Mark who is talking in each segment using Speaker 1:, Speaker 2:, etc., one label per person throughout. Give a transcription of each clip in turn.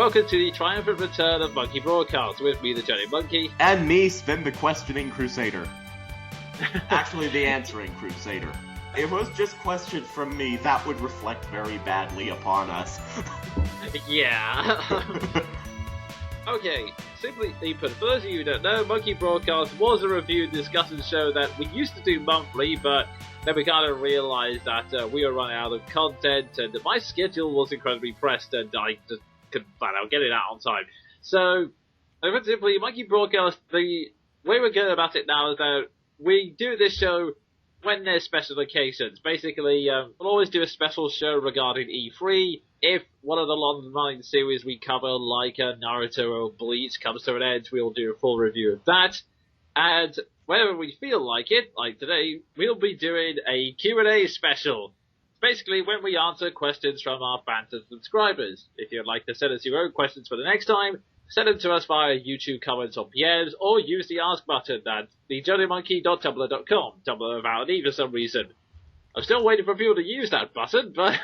Speaker 1: welcome to the triumphant return of Monkey Broadcast with me, the Jonin Monkey.
Speaker 2: And me, Sven, the questioning Crusader. Actually, the answering Crusader. If it was just questions from me, that would reflect very badly upon us.
Speaker 1: Yeah. Okay, simply put, for those of you who don't know, Monkey Broadcast was a review and discussion show that we used to do monthly, but then we kind of realised that we were running out of content, and my schedule was incredibly pressed, and I just couldn't flat out get it out on time. So, simply, Monkey Broadcast, the way we're going about it now is that we do this show when there's special occasions. Basically, we'll always do a special show regarding E3. If one of the long-running series we cover, like Naruto or Bleach, comes to an end, we'll do a full review of that. And whenever we feel like it, like today, we'll be doing a Q&A special. Basically, when we answer questions from our fans and subscribers. If you'd like to send us your own questions for the next time, send them to us via YouTube comments or PMs, or use the Ask button at thejohnnymonkey.tumblr.com. Tumblr without an E for some reason. I'm still waiting for people to use that button, but...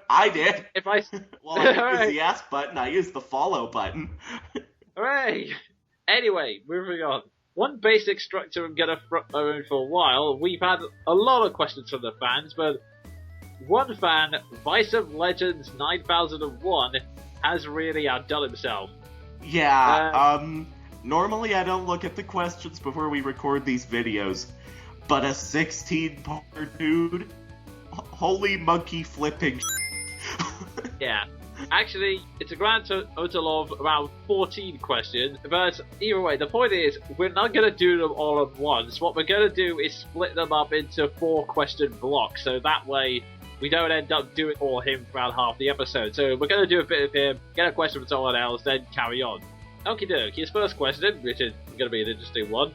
Speaker 2: I did. Well, I didn't use the Ask button, I used the Follow button.
Speaker 1: Hooray! Anyway, moving on. One basic structure I'm gonna own for a while. We've had a lot of questions from the fans, but one fan, Vice of Legends 9001, has really outdone himself.
Speaker 2: Yeah, normally I don't look at the questions before we record these videos, but a 16-part dude? Holy monkey flipping
Speaker 1: Yeah. Actually, it's a grand total of around 14 questions, but either way, the point is, we're not going to do them all at once. What we're going to do is split them up into 4-question blocks, so that way we don't end up doing all him throughout half the episode. So we're going to do a bit of him, get a question from someone else, then carry on. Okie doke, his first question, which is going to be an interesting one.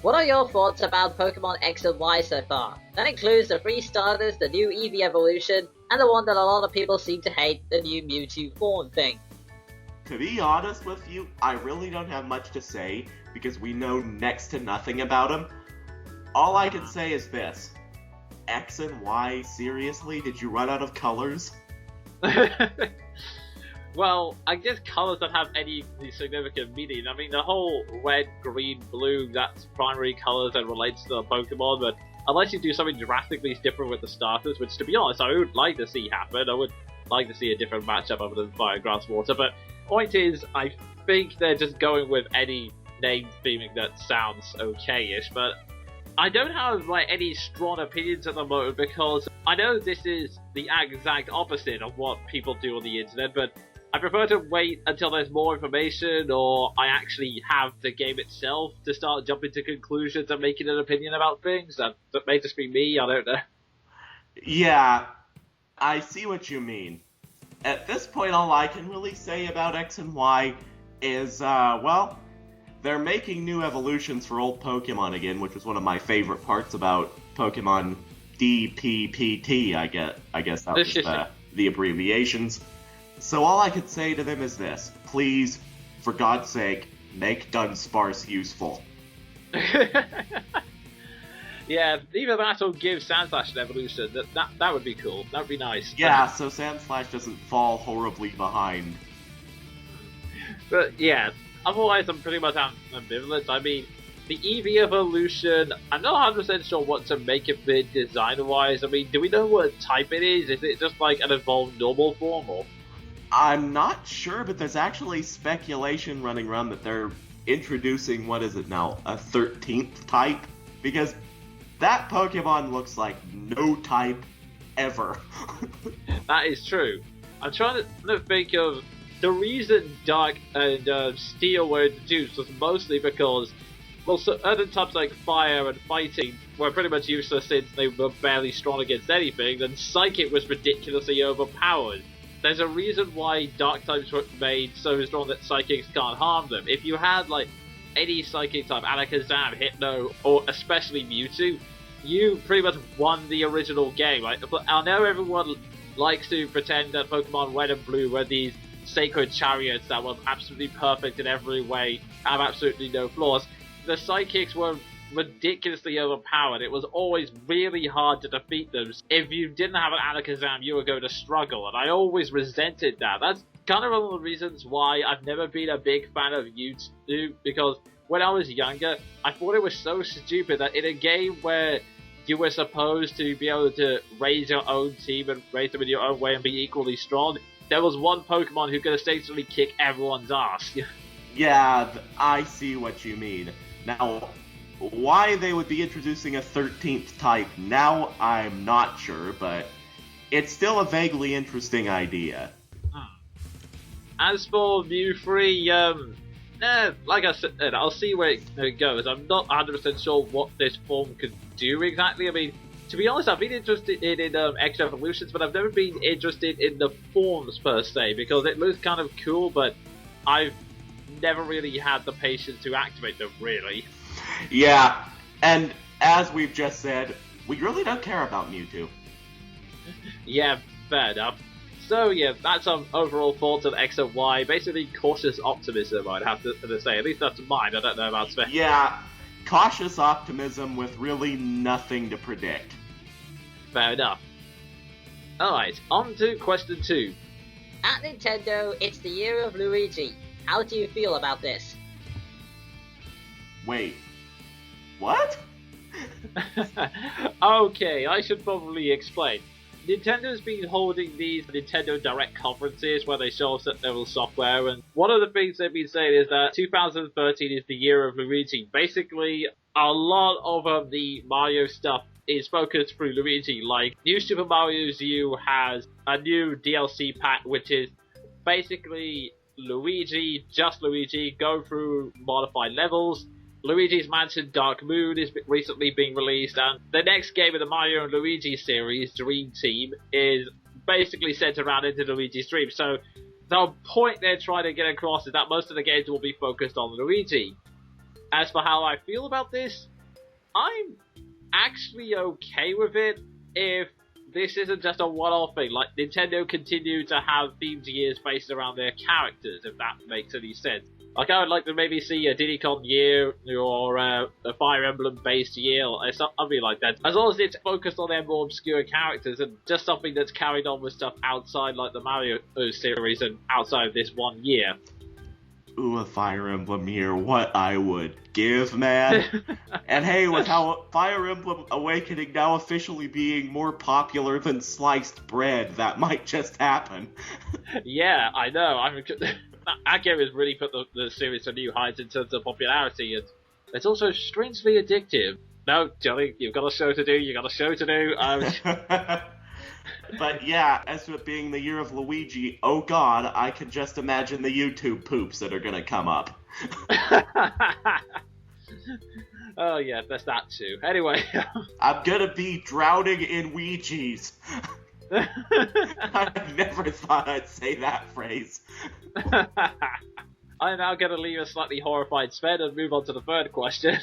Speaker 3: What are your thoughts about Pokemon X and Y so far? That includes the 3 starters, the new Eevee evolution, and the one that a lot of people seem to hate, the new Mewtwo form thing.
Speaker 2: To be honest with you, I really don't have much to say, because we know next to nothing about him. All I can say is this. X and Y, seriously? Did you run out of colors?
Speaker 1: Well, I guess colors don't have any significant meaning. I mean, the whole red, green, blue, that's primary colors that relates to the Pokemon, but unless you do something drastically different with the starters, which, to be honest, I would like to see happen. I would like to see a different matchup other than Fire, Grass, Water, but point is, I think they're just going with any name theming that sounds okay-ish, but I don't have any strong opinions at the moment, because I know this is the exact opposite of what people do on the internet, but I prefer to wait until there's more information, or I actually have the game itself to start jumping to conclusions and making an opinion about things. That may just be me, I don't know.
Speaker 2: Yeah, I see what you mean. At this point, all I can really say about X and Y is, well, they're making new evolutions for old Pokemon again, which was one of my favorite parts about Pokemon DPPT, I guess that was the abbreviations. So all I could say to them is this. Please, for God's sake, make Dunsparce useful.
Speaker 1: Yeah, either that or give Sandslash an evolution. That would be cool. That would be nice.
Speaker 2: Yeah, so Sandslash doesn't fall horribly behind.
Speaker 1: But yeah, otherwise I'm pretty much ambivalent. I mean, the Eevee evolution, I'm not 100% sure what to make of it design-wise. I mean, do we know what type it is? Is it just like an evolved normal form, or...?
Speaker 2: I'm not sure, but there's actually speculation running around that they're introducing, what is it now, a 13th type? Because that Pokemon looks like no type ever.
Speaker 1: That is true. I'm trying to think of the reason Dark and Steel were introduced was mostly because, well, certain types like Fire and Fighting were pretty much useless since they were barely strong against anything, and Psychic was ridiculously overpowered. There's a reason why Dark types were made so strong that Psychics can't harm them. If you had, any Psychic type, Alakazam, Hypno, or especially Mewtwo, you pretty much won the original game. But I know everyone likes to pretend that Pokemon Red and Blue were these sacred chariots that were absolutely perfect in every way, have absolutely no flaws. The Psychics were ridiculously overpowered. It was always really hard to defeat them. If you didn't have an Alakazam, you were going to struggle, and I always resented that. kind of one of the reasons why I've never been a big fan of YouTube, because when I was younger, I thought it was so stupid that in a game where you were supposed to be able to raise your own team and raise them in your own way and be equally strong, there was one Pokemon who could essentially kick everyone's ass.
Speaker 2: Yeah, I see what you mean. Now, why they would be introducing a 13th type now, I'm not sure, but it's still a vaguely interesting idea.
Speaker 1: As for Mew 3, like I said, I'll see where it goes. I'm not 100% sure what this form could do exactly. I mean, to be honest, I've been interested in extra evolutions, but I've never been interested in the forms per se, because it looks kind of cool, but I've never really had the patience to activate them, really.
Speaker 2: Yeah, and as we've just said, we really don't care about Mewtwo.
Speaker 1: Yeah, fair enough. So yeah, that's some overall thoughts on X and Y. Basically, cautious optimism, I'd have to say. At least that's mine. I don't know about Sven.
Speaker 2: Yeah, cautious optimism with really nothing to predict.
Speaker 1: Fair enough. Alright, on to question 2.
Speaker 3: At Nintendo, it's the year of Luigi. How do you feel about this?
Speaker 2: Wait, what?
Speaker 1: Okay, I should probably explain. Nintendo's been holding these Nintendo Direct conferences where they show off certain software, and one of the things they've been saying is that 2013 is the year of Luigi. Basically, a lot of the Mario stuff is focused through Luigi. Like, New Super Mario U has a new DLC pack, which is basically Luigi, just Luigi, go through modified levels. Luigi's Mansion Dark Moon is recently being released, and the next game in the Mario and Luigi series, Dream Team, is basically centered around into Luigi's Dream. So the point they're trying to get across is that most of the games will be focused on Luigi. As for how I feel about this, I'm actually okay with it if this isn't just a one-off thing. Like, Nintendo continue to have themed years based around their characters, if that makes any sense. Like, I would like to maybe see a Diddy Kong year, or a Fire Emblem-based year, or something like that. As long as it's focused on their more obscure characters, and just something that's carried on with stuff outside, like the Mario series, and outside of this one year.
Speaker 2: Ooh, a Fire Emblem year, what I would give, man. And hey, with how Fire Emblem Awakening now officially being more popular than sliced bread, that might just happen.
Speaker 1: Yeah, I know. That game has really put the series to new heights in terms of popularity, and it's also strangely addictive. No, Johnny, you've got a show to do,
Speaker 2: But yeah, as for it being the year of Luigi, oh god, I can just imagine the YouTube poops that are gonna come up.
Speaker 1: Oh yeah, there's that too. Anyway.
Speaker 2: I'm gonna be drowning in Ouija's. I never thought I'd say that phrase.
Speaker 1: I'm now going to leave a slightly horrified Sven and move on to the third question.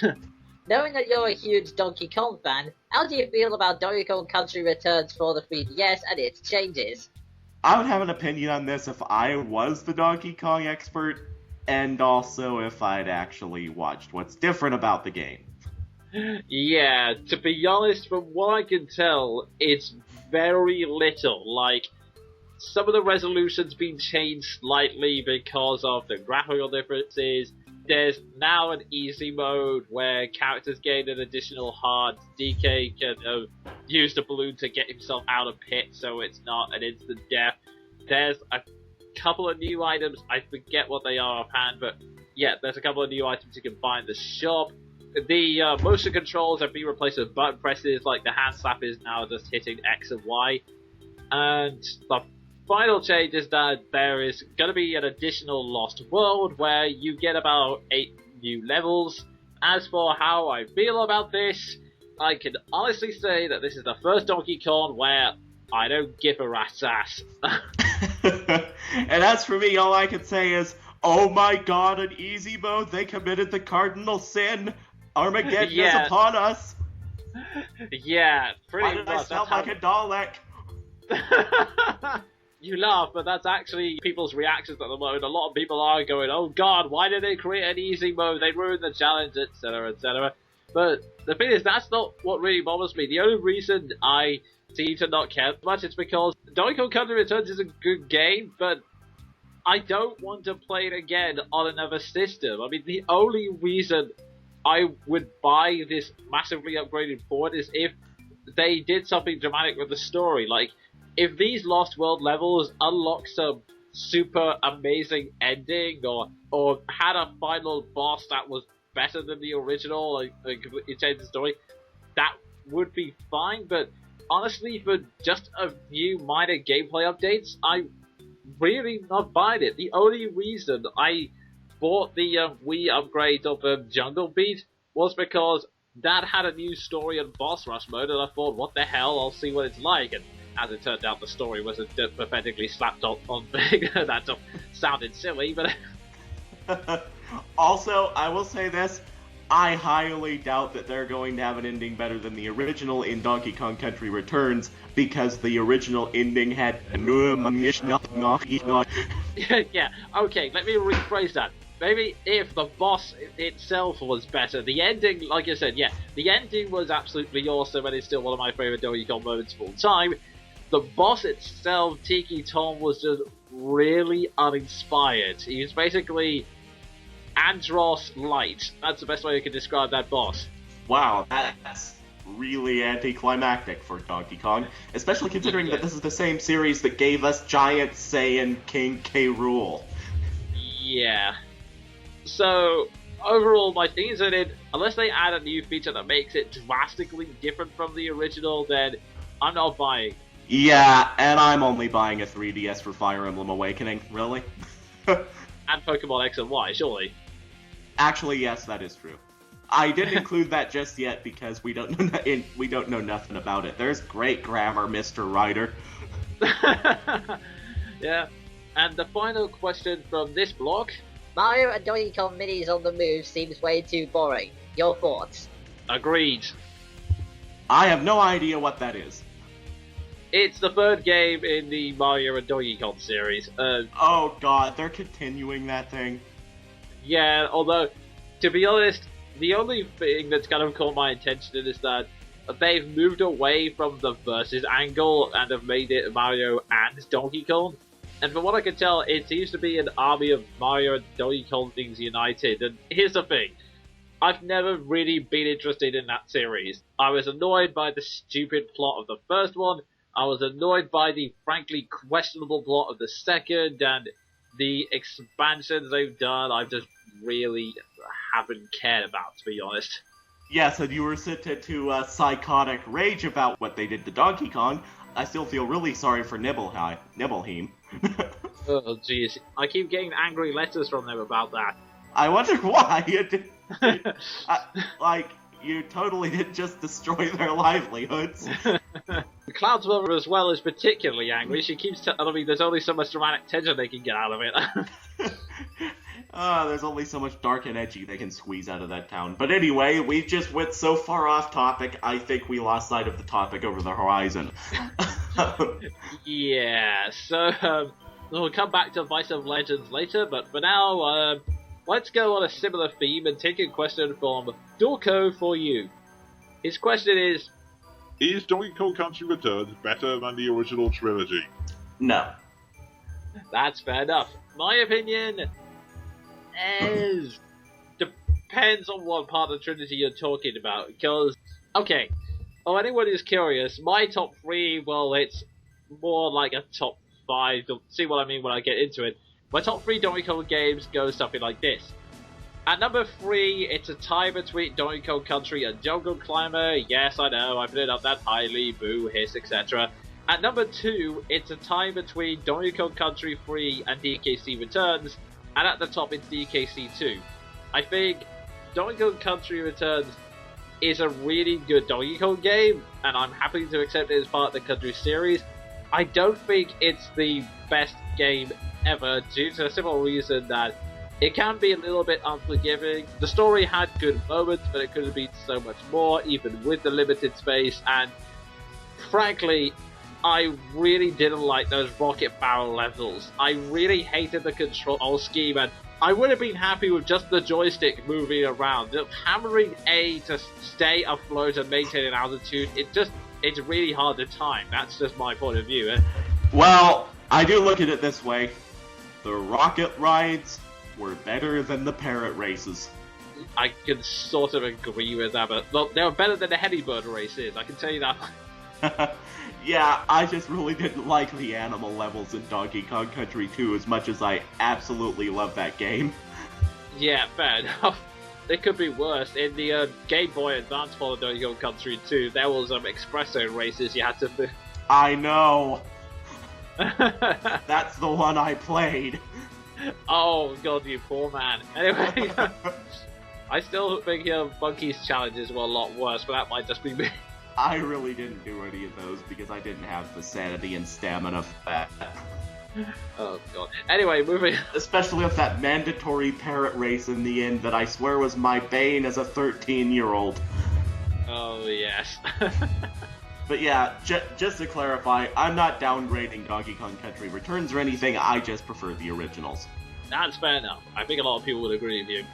Speaker 3: Knowing that you're a huge Donkey Kong fan, how do you feel about Donkey Kong Country Returns for the 3DS and its changes?
Speaker 2: I would have an opinion on this if I was the Donkey Kong expert, and also if I'd actually watched what's different about the game.
Speaker 1: Yeah, to be honest, from what I can tell, it's very little. Like, some of the resolution's been changed slightly because of the graphical differences. There's now an easy mode where characters gain an additional heart. DK can use the balloon to get himself out of pit, so it's not an instant death. There's a couple of new items. I forget what they are offhand, but yeah, there's a couple of new items you can buy in the shop. The motion controls have been replaced with button presses, like the hand slap is now just hitting X and Y. And the final change is that there is going to be an additional Lost World where you get about 8 new levels. As for how I feel about this, I can honestly say that this is the first Donkey Kong where I don't give a rat's ass.
Speaker 2: And as for me, all I can say is, oh my god, an easy mode, they committed the cardinal sin. Armageddon is upon us.
Speaker 1: Yeah, pretty much.
Speaker 2: Why did I sound like a Dalek?
Speaker 1: You laugh, but that's actually people's reactions at the moment. A lot of people are going, oh god, why did they create an easy mode? They ruined the challenge, etc., etc. But the thing is, that's not what really bothers me. The only reason I seem to not care much is because Donkey Kong Country Returns is a good game, but I don't want to play it again on another system. I mean, the only reason I would buy this massively upgraded port is if they did something dramatic with the story. Like, if these Lost World levels unlock some super amazing ending, or had a final boss that was better than the original, like it changed the story, that would be fine. But honestly, for just a few minor gameplay updates, I really not buying it. The only reason I bought the Wii upgrade of Jungle Beat was because that had a new story and boss rush mode, and I thought, what the hell, I'll see what it's like. And as it turned out, the story was pathetically slapped on thing. That sounded silly, but...
Speaker 2: Also, I will say this, I highly doubt that they're going to have an ending better than the original in Donkey Kong Country Returns, because the original ending had...
Speaker 1: Yeah, okay, let me rephrase that. Maybe if the boss itself was better, the ending, like I said, yeah, the ending was absolutely awesome, and it's still one of my favorite Donkey Kong moments of all time. The boss itself, Tiki Tom, was just really uninspired. He was basically Andros Light. That's the best way you can describe that boss.
Speaker 2: Wow, that's really anticlimactic for Donkey Kong, especially considering that this is the same series that gave us Giant Saiyan King K. Rool.
Speaker 1: Yeah. So, overall, my thing is that unless they add a new feature that makes it drastically different from the original, then I'm not buying.
Speaker 2: Yeah, and I'm only buying a 3DS for Fire Emblem Awakening, really?
Speaker 1: And Pokemon X and Y, surely.
Speaker 2: Actually, yes, that is true. I didn't include that just yet because we don't know nothing about it. There's great grammar, Mr. Writer.
Speaker 1: Yeah. And the final question from this block.
Speaker 3: Mario and Donkey Kong minis on the move seems way too boring. Your thoughts?
Speaker 1: Agreed.
Speaker 2: I have no idea what that is.
Speaker 1: It's the third game in the Mario and Donkey Kong series.
Speaker 2: Oh god, they're continuing that thing.
Speaker 1: Yeah, although, to be honest, the only thing that's kind of caught my attention is that they've moved away from the versus angle and have made it Mario and Donkey Kong. And from what I can tell, it seems to be an army of Mario and Donkey Kong things united. And here's the thing. I've never really been interested in that series. I was annoyed by the stupid plot of the first one. I was annoyed by the frankly questionable plot of the second, and the expansions they've done, I just really haven't cared about, to be honest.
Speaker 2: Yes, and you were sent into psychotic rage about what they did to Donkey Kong. I still feel really sorry for Nibelheim.
Speaker 1: Oh, jeez. I keep getting angry letters from them about that.
Speaker 2: I wonder why. You totally didn't just destroy their livelihoods.
Speaker 1: Cloud's mother as well is particularly angry. She keeps telling me there's only so much dramatic tension they can get out of it.
Speaker 2: There's only so much dark and edgy they can squeeze out of that town. But anyway, we just went so far off topic, I think we lost sight of the topic over the horizon.
Speaker 1: Yeah, so we'll come back to Vice of Legends later, but for now, let's go on a similar theme and take a question from Dorko for you. His question is
Speaker 4: Donkey Kong Country Returns better than the original trilogy?
Speaker 2: No.
Speaker 1: That's fair enough. My opinion is depends on what part of the trilogy you're talking about, because, okay, anyone who's curious, my top 3, well, it's more like a top 5, you'll see what I mean when I get into it. My top 3 Donkey Kong games go something like this. At number 3, it's a tie between Donkey Kong Country and Jungle Climber. Yes, I know, I put it up that highly, boo, hiss, etc. At number 2, it's a tie between Donkey Kong Country 3 and DKC Returns. And at the top, it's DKC 2. I think Donkey Kong Country Returns is a really good Donkey Kong game, and I'm happy to accept it as part of the Country series. I don't think it's the best game ever, due to a simple reason that it can be a little bit unforgiving. The story had good moments, but it could have been so much more, even with the limited space, and frankly, I really didn't like those rocket barrel levels. I really hated the control scheme, and I would have been happy with just the joystick moving around. Just hammering A to stay afloat and maintain an altitude, it's really hard to time. That's just my point of view.
Speaker 2: Well, I do look at it this way. The rocket rides were better than the parrot races.
Speaker 1: I can sort of agree with that, but look, they were better than the Hedibird races, I can tell you that.
Speaker 2: Yeah, I just really didn't like the animal levels in Donkey Kong Country 2 as much as I absolutely love that game.
Speaker 1: Yeah, fair enough. It could be worse. In the Game Boy Advance for Donkey Kong Country 2, there was espresso races you had to do.
Speaker 2: I know! That's the one I played.
Speaker 1: Oh god, you poor man. Anyway, I still think Monkey's challenges were a lot worse, but that might just be me.
Speaker 2: I really didn't do any of those because I didn't have the sanity and stamina for that.
Speaker 1: Oh god. Anyway, moving.
Speaker 2: Especially with that mandatory parrot race in the end that I swear was my bane as a 13-year-old.
Speaker 1: Oh yes.
Speaker 2: But yeah, just to clarify, I'm not downgrading Donkey Kong Country Returns or anything, I just prefer the originals.
Speaker 1: That's fair enough. I think a lot of people would agree with you.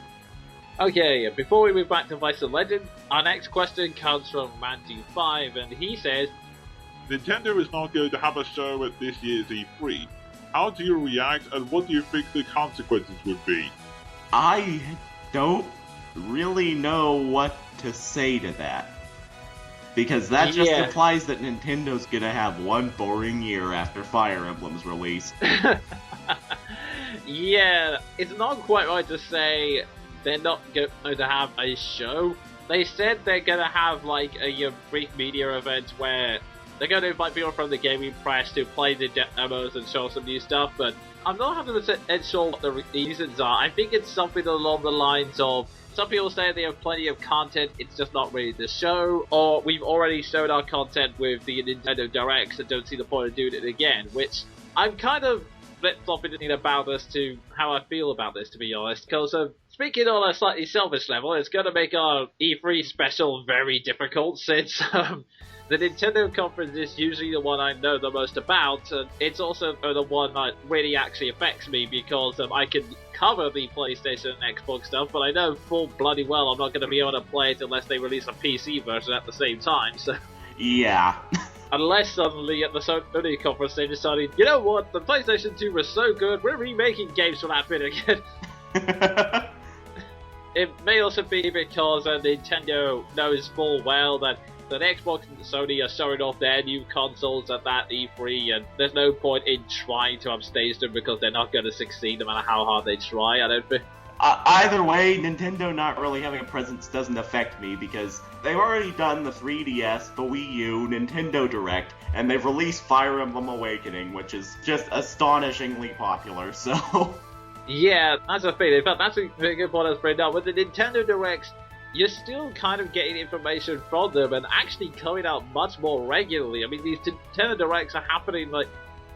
Speaker 1: Okay, before we move back to Vice and Legend, our next question comes from Mandy5, and he says,
Speaker 4: Nintendo is not going to have a show at this year's E3. How do you react, and what do you think the consequences would be?
Speaker 2: I don't really know what to say to that. Because that just implies that Nintendo's gonna have one boring year after Fire Emblem's release.
Speaker 1: Yeah, it's not quite right to say they're not going to have a show. They said they're going to have like a brief media event where they're going to invite people from the gaming press to play the demos and show some new stuff, but I'm not 100% sure what the reasons are. I think it's something along the lines of, some people say they have plenty of content, it's just not ready to show, or we've already showed our content with the Nintendo Directs and don't see the point of doing it again, which I'm kind of flip-flopping about this to how I feel about this, to be honest, because speaking on a slightly selfish level, it's going to make our E3 special very difficult, since the Nintendo conference is usually the one I know the most about, and it's also the one that really actually affects me, because I can cover the PlayStation and Xbox stuff, but I know full bloody well I'm not going to be able to play it unless they release a PC version at the same time, so...
Speaker 2: Yeah.
Speaker 1: Unless suddenly at the Sony conference they decided, you know what, the PlayStation 2 was so good, we're remaking games for that bit again. It may also be because Nintendo knows full well that Xbox and Sony are showing off their new consoles at that E3, and there's no point in trying to upstage them because they're not going to succeed no matter how hard they try, I don't think.
Speaker 2: Either way, Nintendo not really having a presence doesn't affect me because they've already done the 3DS, the Wii U, Nintendo Direct, and they've released Fire Emblem Awakening, which is just astonishingly popular, so...
Speaker 1: Yeah, that's a thing. In fact, that's a very good point I was bringing up. With the Nintendo Directs, you're still kind of getting information from them and actually coming out much more regularly. I mean, these Nintendo Directs are happening, like,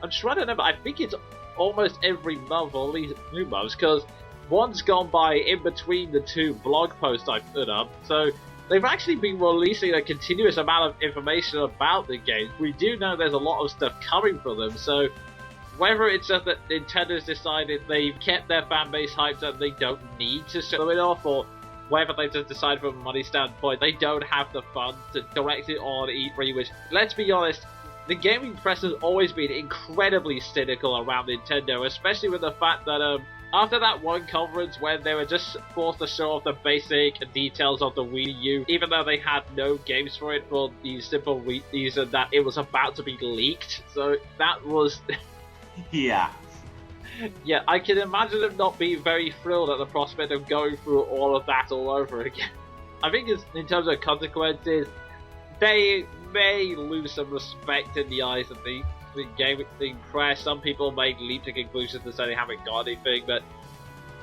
Speaker 1: I'm trying to remember, I think it's almost every month, or at least 2 months, because one's gone by in between the two blog posts I put up, so they've actually been releasing a continuous amount of information about the games. We do know there's a lot of stuff coming for them, so whether it's just that Nintendo's decided they've kept their fan base hyped and they don't need to show it off, or whether they've just decided from a money standpoint they don't have the funds to direct it on E3, which, let's be honest, the gaming press has always been incredibly cynical around Nintendo, especially with the fact that after that one conference when they were just forced to show off the basic details of the Wii U, even though they had no games for it for the simple reason that it was about to be leaked, so that was...
Speaker 2: Yeah.
Speaker 1: Yeah, I can imagine them not being very thrilled at the prospect of going through all of that all over again. I think in terms of consequences, they may lose some respect in the eyes of the gaming press. Some people may leap to conclusions and say they haven't got anything, but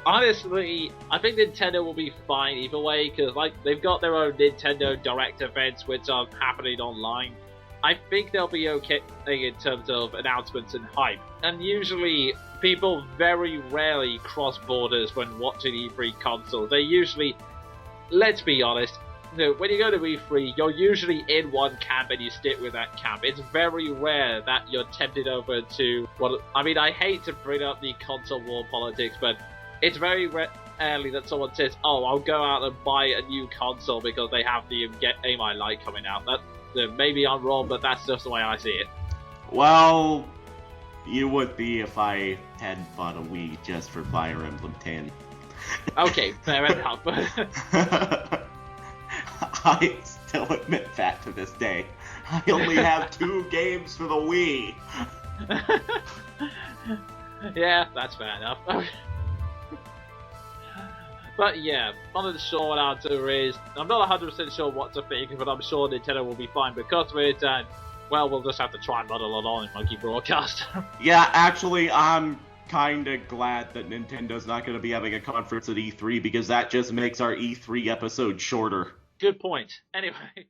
Speaker 1: honestly, I think Nintendo will be fine either way, because like they've got their own Nintendo Direct events which are happening online. I think they'll be okay in terms of announcements and hype. And usually, people very rarely cross borders when watching E3 consoles. They usually, let's be honest, when you go to E3, you're usually in one camp and you stick with that camp. It's very rare that you're tempted over to, well, I mean, I hate to bring up the console war politics, but it's very rarely that someone says, oh, I'll go out and buy a new console because they have the game I like coming out. Maybe I'm wrong, but that's just the way I see it.
Speaker 2: Well, You would be if I hadn't bought a Wii just for Fire Emblem 10.
Speaker 1: Okay, fair enough.
Speaker 2: I still admit that to this day. I only have 2 games for the Wii.
Speaker 1: Yeah, that's fair enough. But yeah, one of the short answer is, I'm not 100% sure what to think, but I'm sure Nintendo will be fine because of it, and, well, we'll just have to try and muddle along in Monkey Broadcast.
Speaker 2: Yeah, actually, I'm kinda glad that Nintendo's not gonna be having a conference at E3, because that just makes our E3 episode shorter.
Speaker 1: Good point. Anyway.